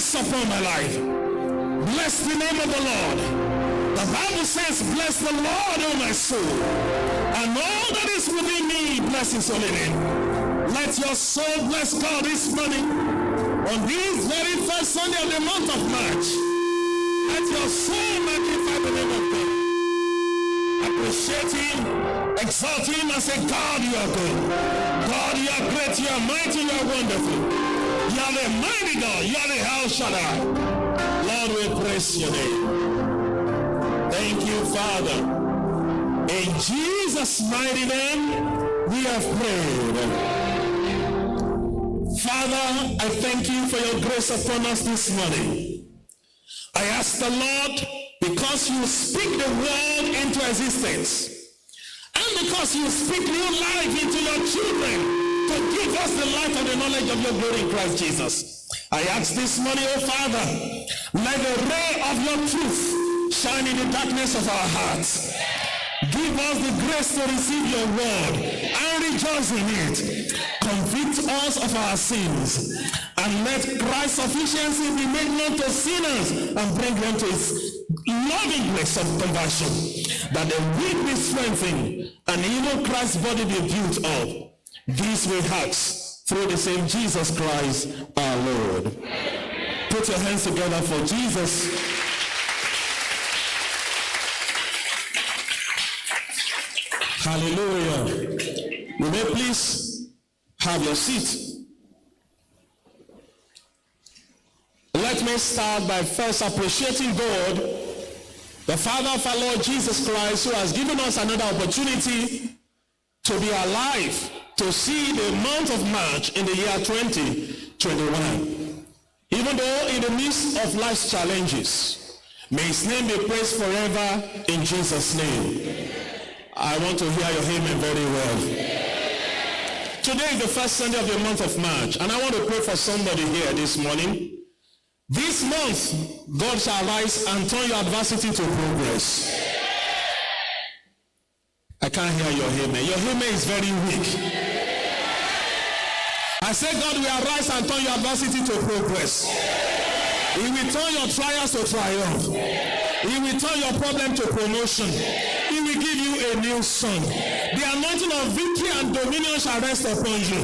grace upon my life. Bless the name of the Lord. The Bible says, bless the Lord, O my soul, and all that is within me, bless his holy name. Let your soul bless God this morning on this very first Sunday of the month of March. Let your soul magnify the name of God. Appreciate him, exalt him, and say, God, you are good. God, you are great, you are mighty, you are wonderful. You are the mighty God, you are the El Shaddai. Lord, we praise your name. Thank you, Father. In Jesus' mighty name, we have prayed. Father, I thank you for your grace upon us this morning. I ask the Lord, because you speak the world into existence, and because you speak new life into your children to give us the light of the knowledge of your glory in Christ Jesus, I ask this morning, oh Father, let the ray of your truth shine in the darkness of our hearts. Give us the grace to receive your word and rejoice in it. Convict us of our sins and let Christ's sufficiency be made known to sinners and bring them to his loving grace of conversion, that the weak be strengthened and even Christ's body be built up. This we ask through the same Jesus Christ our Lord. Put your hands together for Jesus. Hallelujah. You may please have your seat. Let me start by first appreciating God, the Father of our Lord Jesus Christ, who has given us another opportunity to be alive, to see the month of March in the year 2021. Even though in the midst of life's challenges, may his name be praised forever in Jesus' name. I want to hear your amen very well. Today is the first Sunday of the month of March, and I want to pray for somebody here this morning. This month, God shall rise and turn your adversity to progress. I can't hear your amen. Your amen is very weak. I said God will arise and turn your adversity to progress. He will turn your trials to triumph. He will turn your problem to promotion. He will give you a new song. The anointing of victory and dominion shall rest upon you.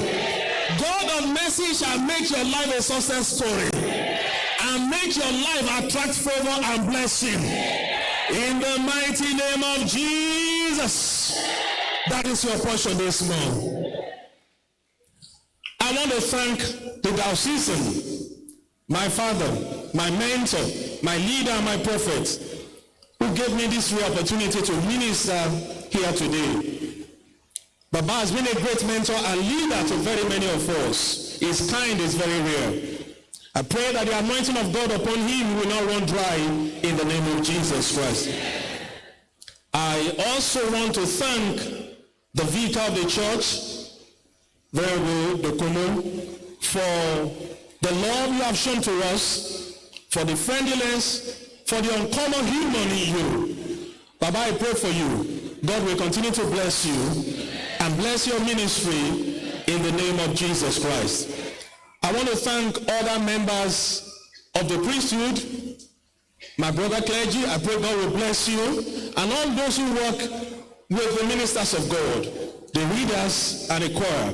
God of mercy shall make your life a success story and make your life attract favor and blessing. In the mighty name of Jesus. That is your portion this morning. I want to thank the diocesan, my father, my mentor, my leader, my prophet, who gave me this rare opportunity to minister here today. Baba has been a great mentor and leader to very many of us. His kind is very rare. I pray that the anointing of God upon him will not run dry in the name of Jesus Christ. I also want to thank the vicar of the church, very good, the Komo, for the love you have shown to us, for the friendliness, for the uncommon human in you. Baba, I pray for you. God will continue to bless you and bless your ministry in the name of Jesus Christ. I want to thank other members of the priesthood, my brother clergy. I pray God will bless you, and all those who work with the ministers of God, the readers and the choir.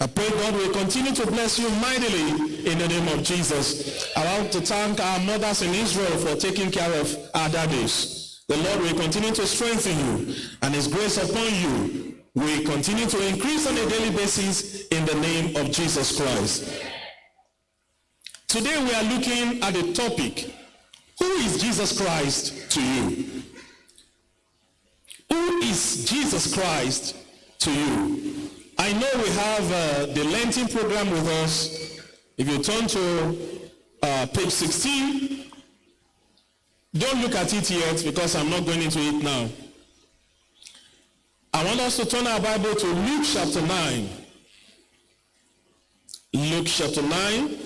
I pray God will continue to bless you mightily in the name of Jesus. I want to thank our mothers in Israel for taking care of our daddies. The Lord will continue to strengthen you, and his grace upon you will continue to increase on a daily basis in the name of Jesus Christ. Today we are looking at the topic, who is Jesus Christ to you? Who is Jesus Christ to you? I know we have the Lenten program with us. If you turn to page 16, don't look at it yet because I'm not going into it now. I want us to turn our Bible to Luke chapter 9. Luke chapter 9.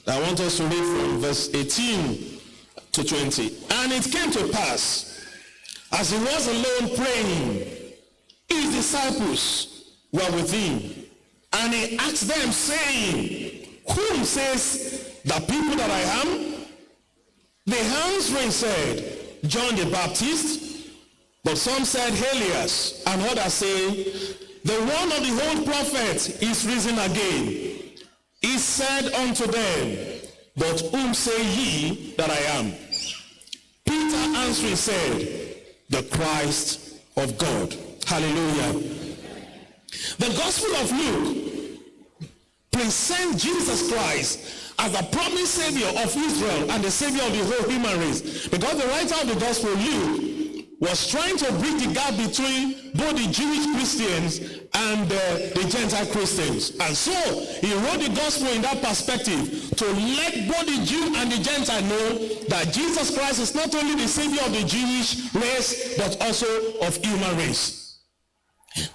I want us to read from verse 18 to 20. And it came to pass, as he was alone praying, his disciples were with him, And he asked them, saying, whom says the people that I am? They answering said, John the Baptist, but some said Elias, and others say, the one of the old prophet is risen again. He said unto them, but whom say ye that I am? Peter answering said, the Christ of God. Hallelujah. The Gospel of Luke presents Jesus Christ as the promised Savior of Israel and the Savior of the whole human race. Because the writer of the Gospel, Luke, was trying to bridge the gap between both the Jewish Christians and the Gentile Christians. And so he wrote the Gospel in that perspective to let both the Jew and the Gentile know that Jesus Christ is not only the Savior of the Jewish race, but also of human race.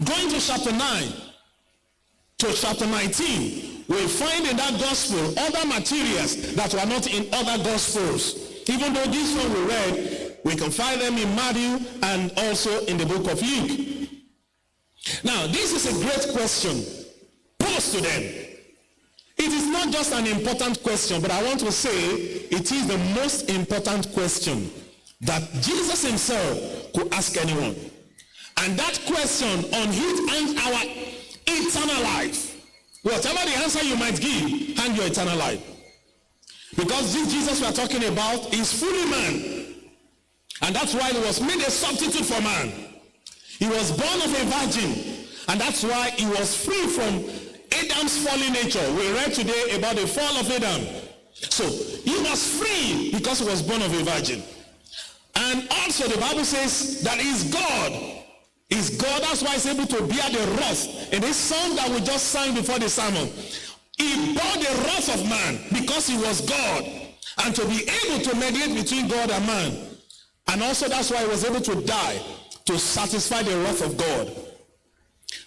Going to chapter 9 to chapter 19, we find in that gospel other materials that were not in other gospels. Even though this one we read, we can find them in Matthew and also in the book of Luke. Now, this is a great question posed to them. It is not just an important question, but I want to say it is the most important question that Jesus himself could ask anyone. And that question on his and our eternal life. Whatever the answer you might give, and your eternal life. Because this Jesus we are talking about is fully man. And that's why he was made a substitute for man. He was born of a virgin. And that's why he was free from Adam's fallen nature. We read today about the fall of Adam. So he was free because he was born of a virgin. And also the Bible says that he's God. Is God, that's why he's able to bear the wrath. In this song that we just sang before the sermon, he bore the wrath of man because he was God. And to be able to mediate between God and man. And also that's why he was able to die, to satisfy the wrath of God.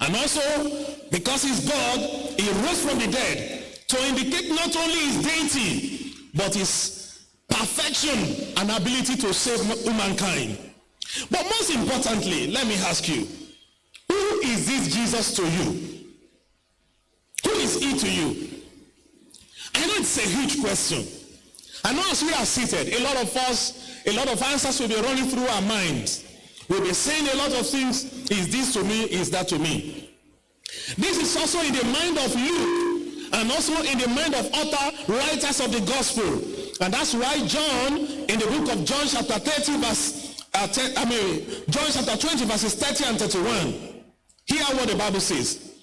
And also, because he's God, he rose from the dead to indicate not only his deity, but his perfection and ability to save humankind. But most importantly, let me ask you, who is this Jesus to you? Who is he to you? I know it's a huge question. I know as we are seated, a lot of us, a lot of answers will be running through our minds. We'll be saying a lot of things. Is this to me? Is that to me? This is also in the mind of Luke and also in the mind of other writers of the gospel. And that's why John, in the book of John chapter 30 verse John chapter 20 verses 30 and 31. Hear what the Bible says.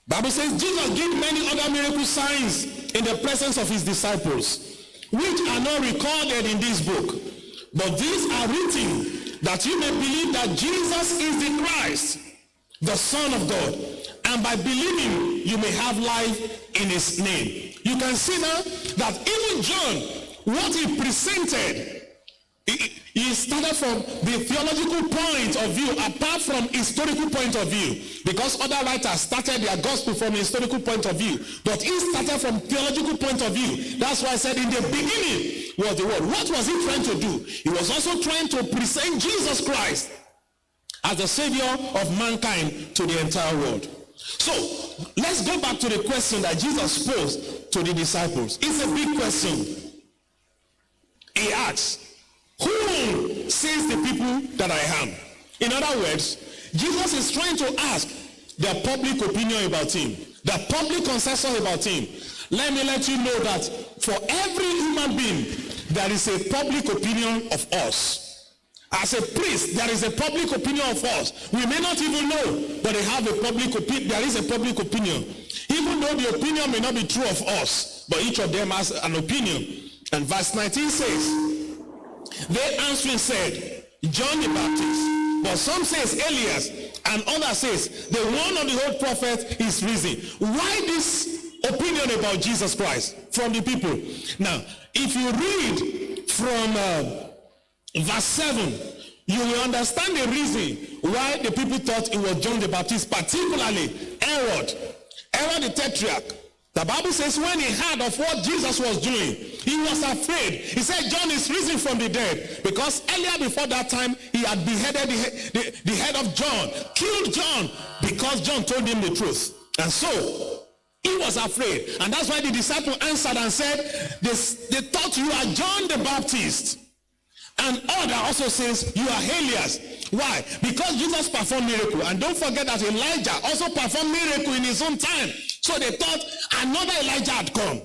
Bible says Jesus did many other miracle signs in the presence of his disciples, which are not recorded in this book. But these are written that you may believe that Jesus is the Christ, the Son of God, and by believing you may have life in his name. You can see now that even John, what he presented, he started from the theological point of view apart from historical point of view, because other writers started their gospel from a historical point of view, but he started from theological point of view. That's why I said in the beginning was the word. What was he trying to do? He was also trying to present Jesus Christ as the Savior of mankind to the entire world. So let's go back to the question that Jesus posed to the disciples. It's a big question. He asks, whom says the people that I am? In other words, Jesus is trying to ask the public opinion about him, the public consensus about him. Let me let you know that for every human being, there is a public opinion of us. As a priest, there is a public opinion of us. We may not even know, but they have a public opinion. There is a public opinion. Even though the opinion may not be true of us, but each of them has an opinion. And verse 19 says, they answering said, John the Baptist, but some says Elias, and others says, the one of the old prophet is risen. Why this opinion about Jesus Christ from the people? Now, if you read from verse 7, you will understand the reason why the people thought it was John the Baptist, particularly Herod the Tetrarch. The Bible says when he heard of what Jesus was doing, he was afraid. He said John is risen from the dead, because earlier before that time he had beheaded the head of John, killed John, because John told him the truth. And so, he was afraid. And that's why the disciple answered and said, they thought you are John the Baptist. And other also says, you are Elias. Why? Because Jesus performed miracle. And don't forget that Elijah also performed miracle in his own time. So they thought another Elijah had come.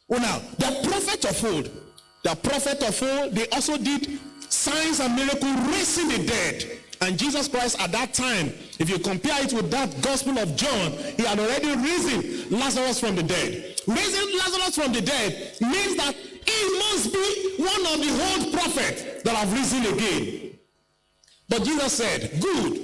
Well, now, the prophet of old, they also did signs and miracles, raising the dead. And Jesus Christ at that time, if you compare it with that Gospel of John, he had already risen Lazarus from the dead. Raising Lazarus from the dead means that he must be one of the old prophets that have risen again. But Jesus said, good,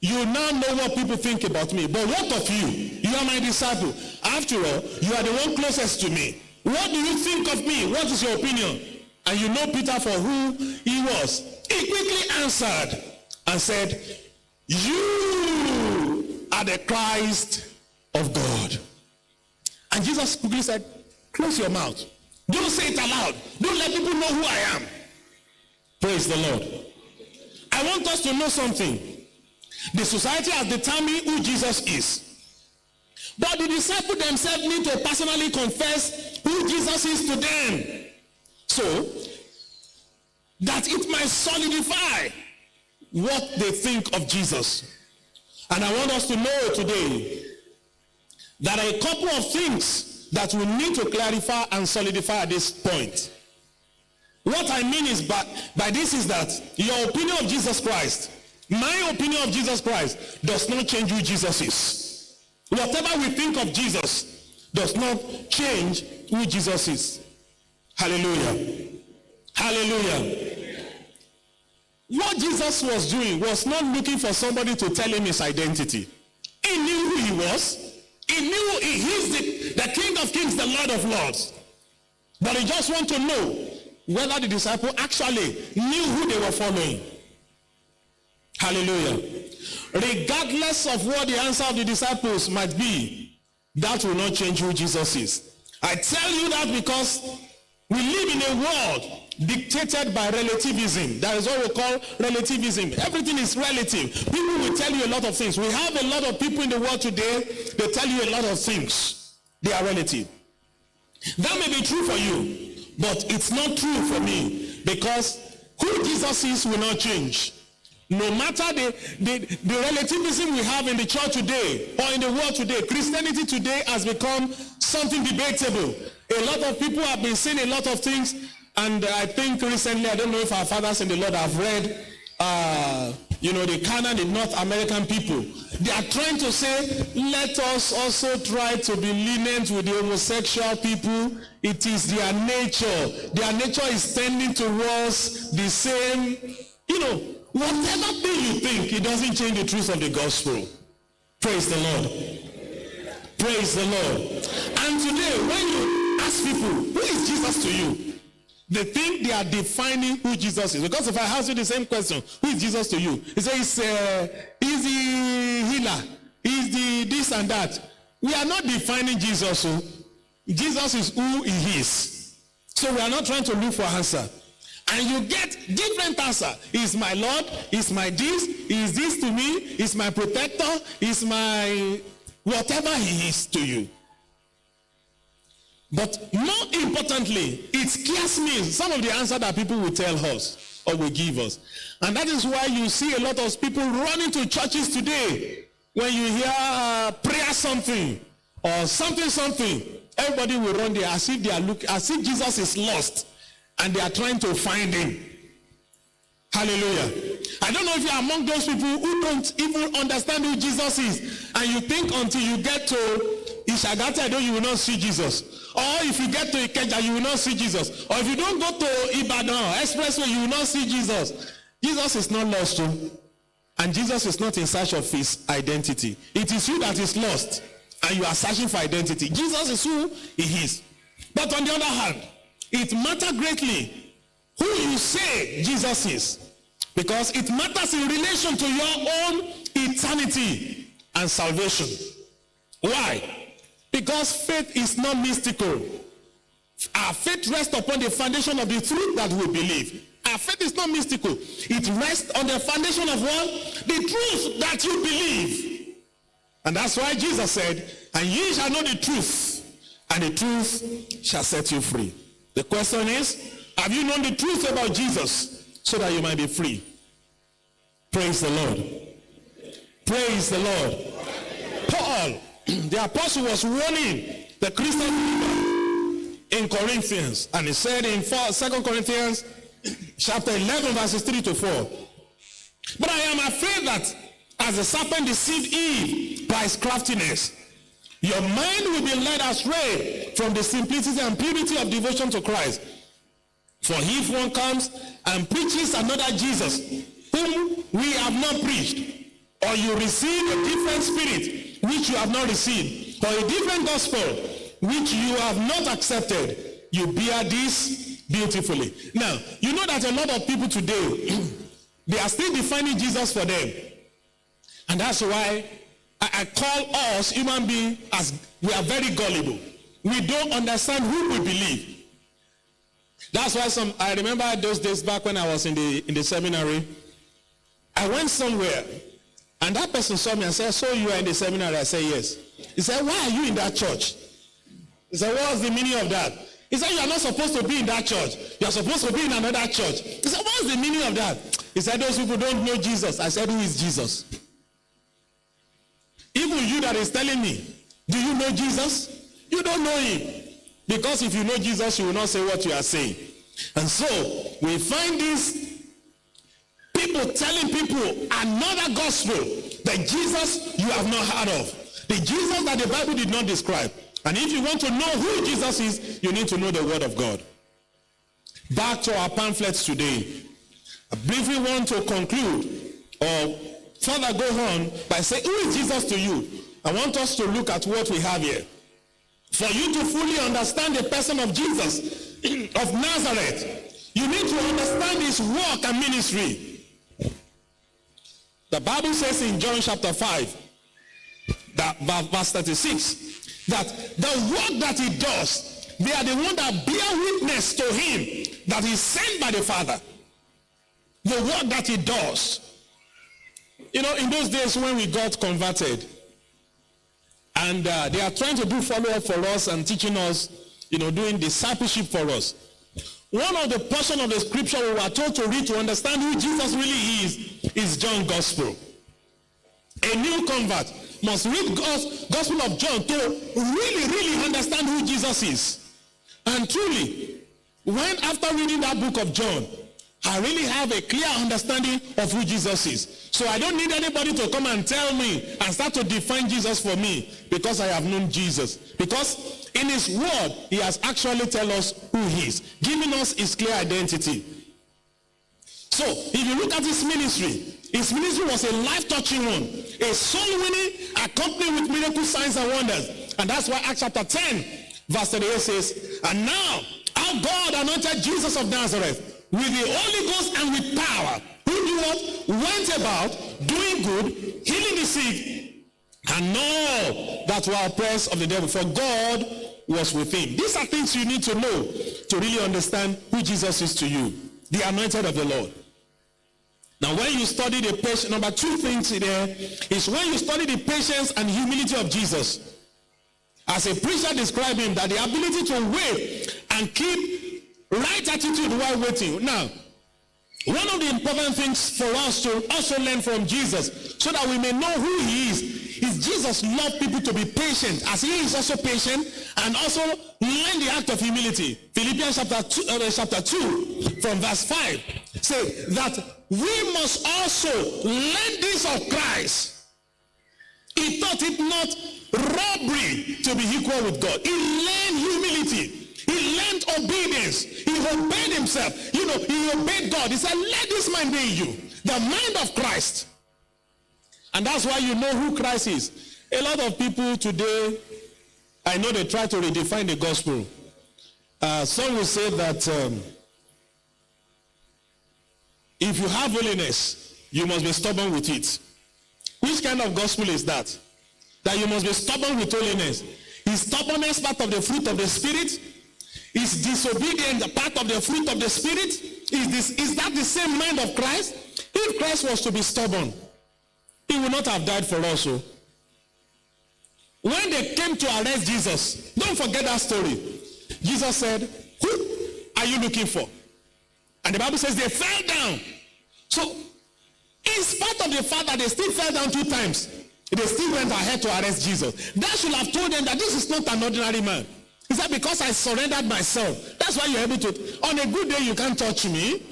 you now know what people think about me. But what of you? You are my disciple. After all, you are the one closest to me. What do you think of me? What is your opinion? And you know Peter for who he was. He quickly answered and said, you are the Christ of God. And Jesus quickly said, close your mouth. Don't say it aloud. Don't let people know who I am. Praise the Lord. I want us to know something. The society has determined who Jesus is. But the disciples themselves need to personally confess who Jesus is to them. So that it might solidify what they think of Jesus. And I want us to know today that a couple of things that we need to clarify and solidify at this point. What I mean is by this is that your opinion of Jesus Christ, my opinion of Jesus Christ, does not change who Jesus is. Whatever we think of Jesus does not change who Jesus is. Hallelujah. Hallelujah. What Jesus was doing was not looking for somebody to tell him his identity. He knew who he was. He knew he's the King of Kings, the Lord of Lords. But he just wanted to know whether the disciple actually knew who they were following. Hallelujah. Regardless of what the answer of the disciples might be, that will not change who Jesus is. I tell you that because we live in a world dictated by relativism. That is what we call relativism. Everything is relative. People will tell you a lot of things. We have a lot of people in the world today, they tell you a lot of things. They are relative. That may be true for you, but it's not true for me, because who Jesus is will not change. No matter the relativism we have in the church today or in the world today, Christianity today has become something debatable. A lot of people have been saying a lot of things, and I think recently, I don't know if our fathers in the Lord have read, the canon in North American people. They are trying to say, let us also try to be lenient with the homosexual people. It is their nature. Their nature is tending towards the same, whatever thing you think, it doesn't change the truth of the gospel. Praise the Lord. Praise the Lord. And today, when you ask people, who is Jesus to you? They think they are defining who Jesus is. Because if I ask you the same question, who is Jesus to you? He says, he's the healer. He's the this and that. We are not defining Jesus. So Jesus is who he is. So we are not trying to look for answer. And you get different answer. He's my Lord. He's my this. He's this to me. He's my protector. He's my whatever he is to you. But more importantly, it scares me some of the answer that people will tell us or will give us. And that is why you see a lot of people running to churches today. When you hear prayer something or something, everybody will run there as if as if Jesus is lost and they are trying to find him. Hallelujah. I don't know if you are among those people who don't even understand who Jesus is, and you think until you get to Ishagata, you will not see Jesus. Or if you get to Ikeja, you will not see Jesus. Or if you don't go to Ibadan Expressway, you will not see Jesus. Jesus is not lost too. And Jesus is not in search of his identity. It is you that is lost, and you are searching for identity. Jesus is who he is. But on the other hand, it matters greatly who you say Jesus is, because it matters in relation to your own eternity and salvation. Why? Because faith is not mystical. Our faith rests upon the foundation of the truth that we believe. Our faith is not mystical. It rests on the foundation of what? The truth that you believe. And that's why Jesus said, and ye shall know the truth, and the truth shall set you free. The question is, have you known the truth about Jesus so that you might be free? Praise the Lord. Praise the Lord. Paul, the apostle, was warning the Christian believer in Corinthians, and he said in 2 Corinthians chapter 11 verses 3 to 4, but I am afraid that as the serpent deceived Eve by his craftiness, your mind will be led astray from the simplicity and purity of devotion to Christ. For if one comes and preaches another Jesus, whom we have not preached, or you receive a different spirit which you have not received, or a different gospel which you have not accepted, you bear this beautifully. Now, you know that a lot of people today, they are still defining Jesus for them. And that's why I call us human beings as we are very gullible. We don't understand who we believe. That's why I remember those days back when I was in the seminary, I went somewhere and that person saw me and said, so you are in the seminary? I said, yes. He said, why are you in that church? He said, what's the meaning of that? He said, you are not supposed to be in that church. You are supposed to be in another church. He said, what's the meaning of that? He said, those people don't know Jesus. I said, who is Jesus? Even you that is telling me, do you know Jesus? You don't know him. Because if you know Jesus, you will not say what you are saying. And so, we find these people telling people another gospel, the Jesus you have not heard of. The Jesus that the Bible did not describe. And if you want to know who Jesus is, you need to know the Word of God. Back to our pamphlets today. I briefly want to conclude or further go on by saying, who is Jesus to you? I want us to look at what we have here. For you to fully understand the person of Jesus of Nazareth, you need to understand his work and ministry. The Bible says in John chapter 5, that verse 36, that the work that he does, they are the one that bear witness to him that he is sent by the Father. The work that he does. You know, in those days when we got converted, and they are trying to do follow-up for us and teaching us, you know, doing discipleship for us. One of the portion of the scripture we were told to read to understand who Jesus really is John's Gospel. A new convert must read Gospel of John to really understand who Jesus is. And truly, when after reading that book of John, I really have a clear understanding of who Jesus is. So I don't need anybody to come and tell me and start to define Jesus for me because I have known Jesus. Because in his word, he has actually told us who he is, giving us his clear identity. So if you look at his ministry was a life-touching one, a soul-winning, accompanied with miracle signs and wonders. And that's why Acts chapter 10, verse 38 says, and now our God anointed Jesus of Nazareth with the Holy Ghost and with power, who knew what? Went about doing good, healing the sick, and all that were oppressed of the devil, for God was with him. These are things you need to know to really understand who Jesus is to you, the anointed of the Lord. Now when you study the patience, number two things there is when you study the patience and humility of Jesus. As a preacher described him, that the ability to wait and keep right attitude while waiting. Now, one of the important things for us to also learn from Jesus, so that we may know who he is Jesus loved people to be patient, as he is also patient, and also learn the act of humility. Philippians chapter 2 from verse 5 say that we must also learn this of Christ. He thought it not robbery to be equal with God. He learned humility. He learned obedience. He obeyed himself. You know, he obeyed God. He said, let this mind be in you. The mind of Christ. And that's why you know who Christ is. A lot of people today, I know they try to redefine the gospel. Some will say that if you have holiness, you must be stubborn with it. Which kind of gospel is that? That you must be stubborn with holiness. Is stubbornness part of the fruit of the Spirit? Is disobedience part of the fruit of the Spirit? Is that the same mind of Christ? If Christ was to be stubborn, he would not have died for us. When they came to arrest Jesus, don't forget that story. Jesus said, who are you looking for? And the Bible says they fell down. So, in spite of the fact that they still fell down 2 times, they still went ahead to arrest Jesus. That should have told them that this is not an ordinary man. He said, because I surrendered myself. That's why you're able to. On a good day, you can't touch me.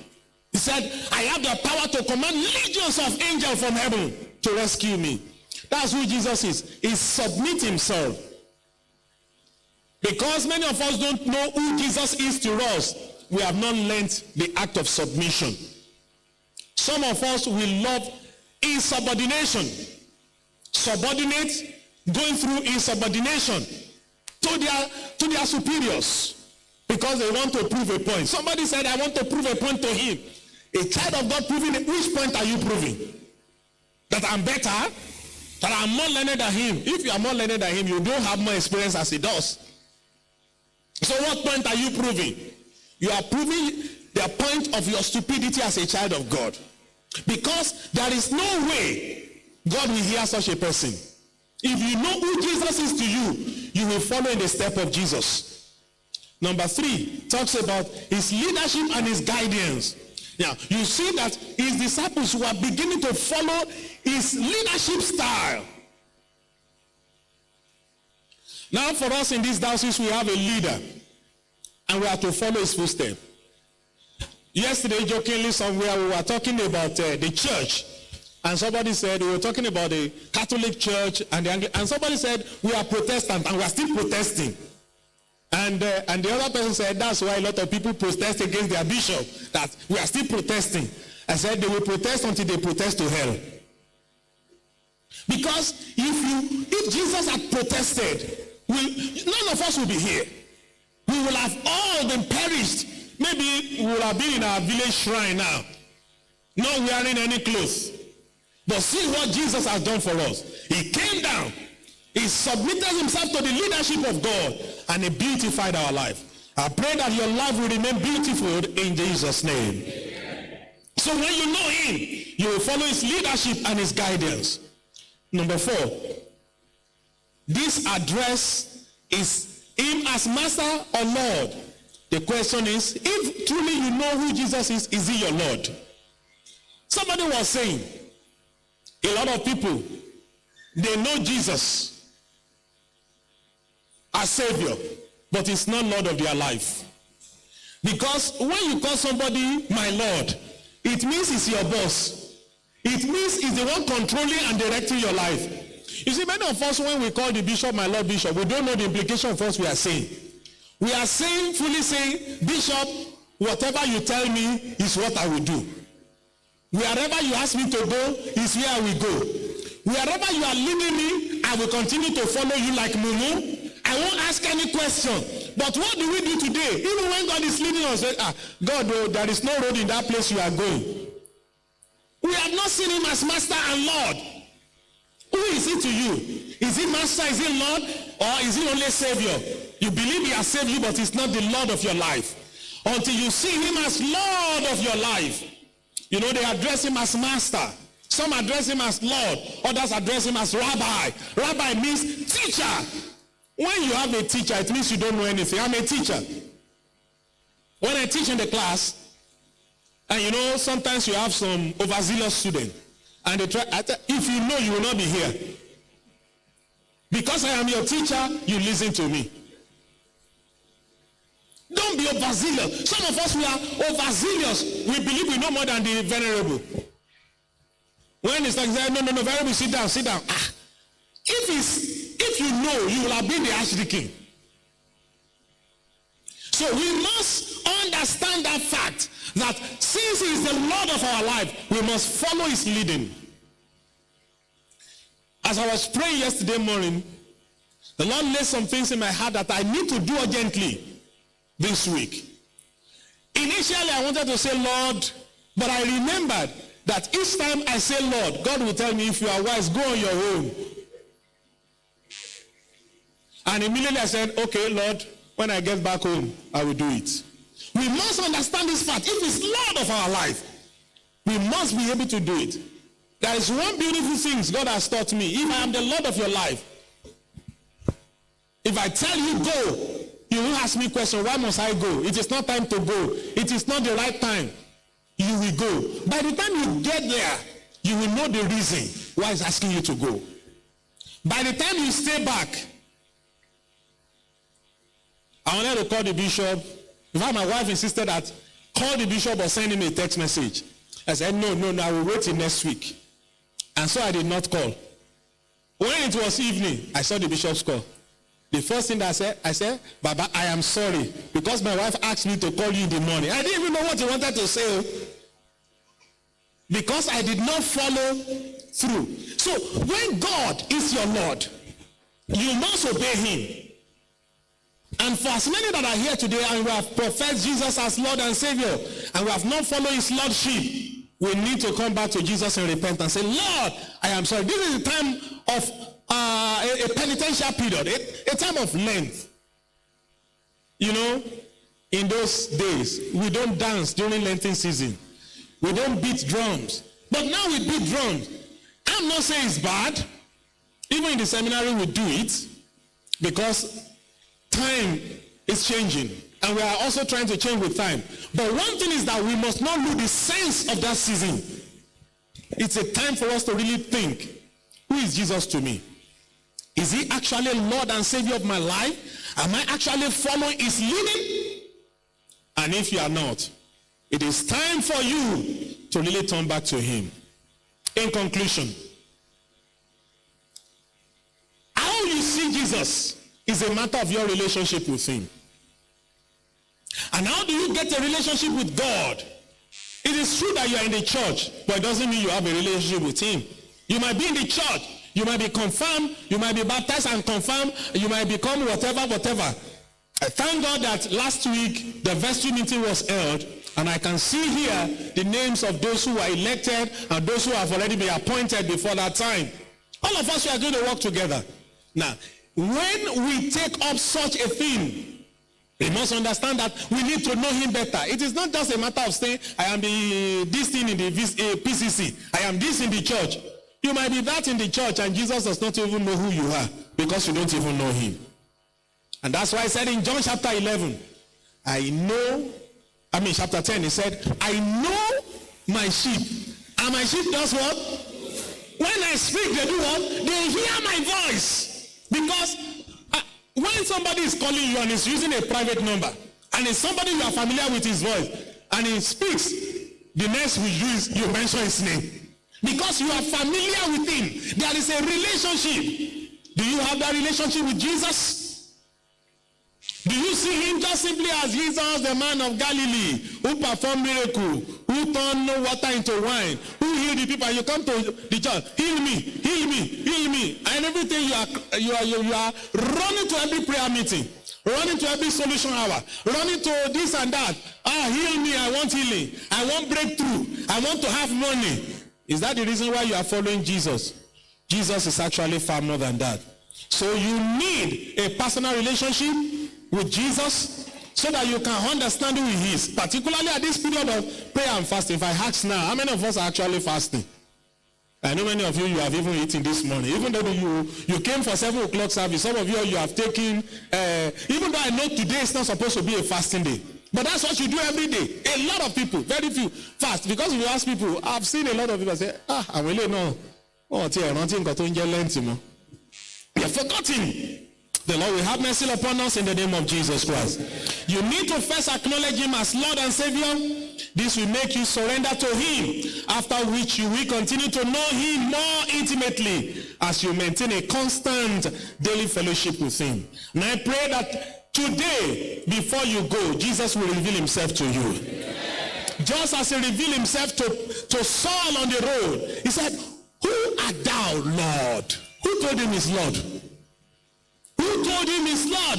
He said, I have the power to command legions of angels from heaven to rescue me. That's who Jesus is. He submits himself. Because many of us don't know who Jesus is to us, we have not learned the act of submission. Some of us will love insubordination. Subordinate, going through insubordination to their superiors because they want to prove a point. Somebody said, I want to prove a point to him. A child of God proving it. Which point are you proving? That I'm better? That I'm more learned than him? If you are more learned than him, you don't have more experience as he does. So what point are you proving? You are proving the point of your stupidity as a child of God. Because there is no way God will hear such a person. If you know who Jesus is to you, you will follow in the step of Jesus. Number 3 talks about his leadership and his guidance. Now, you see that his disciples were beginning to follow his leadership style. Now, for us in this diocese, we have a leader, and we have to follow his footsteps. Yesterday, jokingly somewhere, we were talking about the church, and somebody said, we were talking about the Catholic Church, and somebody said, we are Protestant, and we are still protesting. And the other person said, that's why a lot of people protest against their bishop, that we are still protesting. I said, they will protest until they protest to hell. Because if Jesus had protested, none of us will be here. We will have all been perished. Maybe we will have been in our village shrine now, not wearing any clothes. But see what Jesus has done for us. He came down. He submitted himself to the leadership of God, and he beautified our life. I pray that your life will remain beautiful in Jesus' name. Amen. So when you know him, you will follow his leadership and his guidance. Number 4, this address is him as master or Lord. The question is, if truly you know who Jesus is he your Lord? Somebody was saying, a lot of people, they know Jesus as Savior, but he's not Lord of their life. Because when you call somebody my Lord, it means he's your boss. It means he's the one controlling and directing your life. You see, many of us, when we call the bishop my Lord Bishop, we don't know the implication of what we are saying. We are saying, fully saying, Bishop, whatever you tell me is what I will do. Wherever you ask me to go is where I will go. Wherever you are leading me, I will continue to follow you like Mumu. I won't ask any question. But what do we do today? Even when God is leading us, God, there is no road in that place you are going. We have not seen him as master and Lord. Who is he to you? Is he master, is he Lord, or is he only Savior? You believe he has saved you, but he's not the Lord of your life. Until you see him as Lord of your life. You know, they address him as master. Some address him as Lord. Others address him as Rabbi. Rabbi means teacher. When you have a teacher, it means you don't know anything. I'm a teacher. When I teach in the class, and you know, sometimes you have some overzealous students, and they try, if you know, you will not be here. Because I am your teacher, you listen to me. Don't be overzealous. Some of us, we are overzealous. We believe we know more than the venerable. When it's like, no, venerable, sit down. If you know, you will have been the archdeacon. So we must understand that fact, that since he is the Lord of our life, we must follow his leading. As I was praying yesterday morning, the Lord laid some things in my heart that I need to do urgently this week. Initially, I wanted to say, Lord, but I remembered that each time I say, Lord, God will tell me, if you are wise, go on your own. And immediately I said, okay, Lord, when I get back home, I will do it. We must understand this fact. If he's Lord of our life, we must be able to do it. There is one beautiful thing God has taught me. If I am the Lord of your life, If I tell you go, you will ask me question, why must I go? It is not time to go. It is not the right time. You will go. By the time you get there, you will know the reason why he's asking you to go. By the time you stay back, I wanted to call the bishop. In fact, my wife insisted that call the bishop or send him a text message. I said, no, I will wait till next week. And so I did not call. When it was evening, I saw the bishop's call. The first thing that I said, Baba, I am sorry, because my wife asked me to call you in the morning. I didn't even know what he wanted to say. Because I did not follow through. So when God is your Lord, you must obey him. And for as many that are here today and we have professed Jesus as Lord and Savior, and we have not followed his Lordship, we need to come back to Jesus and repent and say, Lord, I am sorry. This is a time of a penitential period, a time of length. You know, in those days, we don't dance during Lenten season. We don't beat drums. But now we beat drums. I'm not saying it's bad. Even in the seminary, we do it because time is changing. And we are also trying to change with time. But one thing is that we must not lose the sense of that season. It's a time for us to really think, who is Jesus to me? Is he actually Lord and Savior of my life? Am I actually following his leading? And if you are not, it is time for you to really turn back to him. In conclusion, how you see Jesus is a matter of your relationship with him. And how do you get a relationship with God? It is true that you are in the church, but it doesn't mean you have a relationship with him. You might be in the church, you might be confirmed, you might be baptized and confirmed, you might become whatever. I thank God that last week the vestry meeting was held, and I can see here the names of those who were elected and those who have already been appointed before that time. All of us, we are going to work together. Now, when we take up such a thing, we must understand that we need to know him better. It is not just a matter of saying, I am this thing in the PCC. I am this in the church. You might be that in the church and Jesus does not even know who you are because you don't even know him. And that's why I said in John chapter 11, chapter 10, he said, I know my sheep. And my sheep does what? When I speak, they do what? They hear my voice. Because when somebody is calling you and is using a private number, and it's somebody you are familiar with his voice, and he speaks, the next you mention his name. Because you are familiar with him. There is a relationship. Do you have that relationship with Jesus? Do you see him just simply as Jesus, the man of Galilee, who performed miracles, who turned water into wine, who healed the people? You come to the church, heal me, and everything you are running to every prayer meeting, running to every solution hour, running to this and that. Heal me, I want healing, I want breakthrough, I want to have money. Is that the reason why you are following Jesus? Jesus is actually far more than that. So you need a personal relationship with Jesus so that you can understand who he is, particularly at this period of prayer and fasting. If I ask now, how many of us are actually fasting? I know many of you have even eaten this morning. Even though you came for 7 o'clock service, some of you have taken, even though I know today is not supposed to be a fasting day, but that's what you do every day. A lot of people, very few, fast. Because if you ask people, I've seen a lot of people say, I really know. You have forgotten. The Lord will have mercy upon us in the name of Jesus Christ. You need to first acknowledge him as Lord and Savior. This will make you surrender to him, after which you will continue to know him more intimately as you maintain a constant daily fellowship with him. And I pray that today, before you go, Jesus will reveal himself to you. Just as he revealed himself to Saul on the road, he said, who art thou, Lord? Who told him he's Lord? Who told him he's Lord?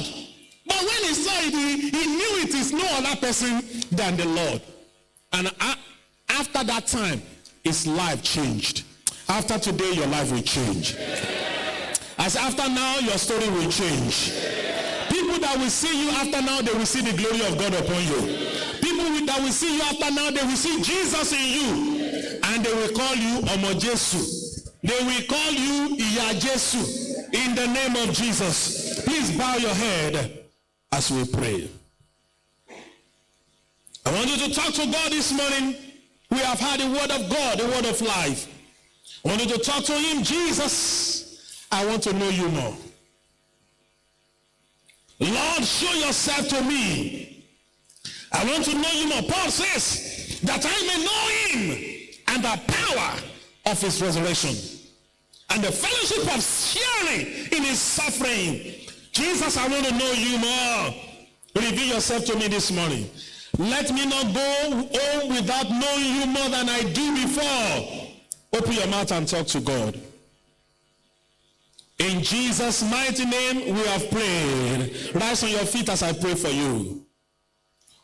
But when he saw it, he knew it is no other person than the Lord. And after that time, his life changed. After today, your life will change. As after now, your story will change. People that will see you after now, they will see the glory of God upon you. People that will see you after now, they will see Jesus in you. And they will call you Omo Jesu. They will call you Iya Jesu in the name of Jesus. Please bow your head as we pray. I want you to talk to God this morning. We have had the word of God, the word of life. I want you to talk to him. Jesus, I want to know you more. Lord, show yourself to me. I want to know you more. Paul says, that I may know him and the power of his resurrection and the fellowship of sharing in his suffering. Jesus, I want to know you more. Reveal yourself to me this morning. Let me not go home without knowing you more than I do before. Open your mouth and talk to God. In Jesus' mighty name, we have prayed. Rise on your feet as I pray for you.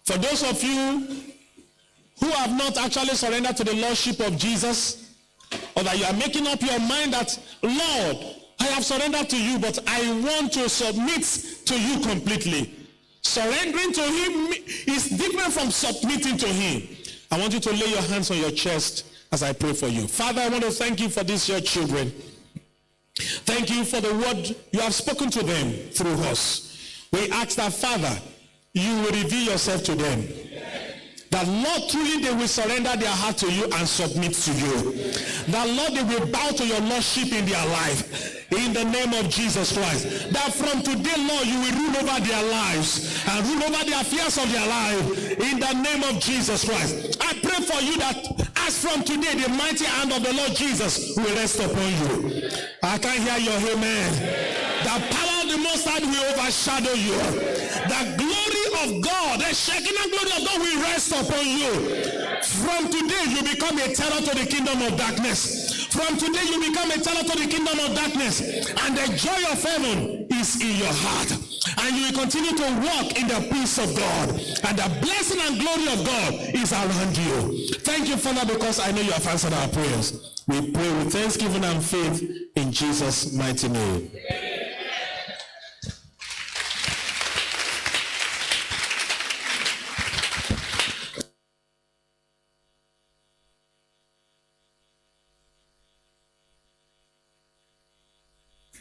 For those of you who have not actually surrendered to the Lordship of Jesus, or that you are making up your mind that, Lord, I have surrendered to you, but I want to submit to you completely. Surrendering to him is different from submitting to him. I want you to lay your hands on your chest as I pray for you. Father, I want to thank you for these your children. Thank you for the word you have spoken to them through us. We ask that, Father, you will reveal yourself to them. That, Lord, truly they will surrender their heart to you and submit to you. That, Lord, they will bow to your Lordship in their life. In the name of Jesus Christ. That from today, Lord, you will rule over their lives and rule over the affairs of their life. In the name of Jesus Christ. I pray for you that as from today, the mighty hand of the Lord Jesus will rest upon you. I can hear your amen. The power of the Most High will overshadow you. The glory of God, the Shekinah glory of God will rest upon you. From today, you become a terror to the kingdom of darkness. From today, you become a terror to the kingdom of darkness. And the joy of heaven is in your heart. And you will continue to walk in the peace of God. And the blessing and glory of God is around you. Thank you, Father, because I know you have answered our prayers. We pray with thanksgiving and faith in Jesus' mighty name.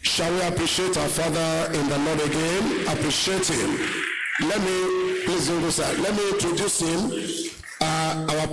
Shall we appreciate our Father in the Lord again? Appreciate him. Let me, please, let me introduce him. Our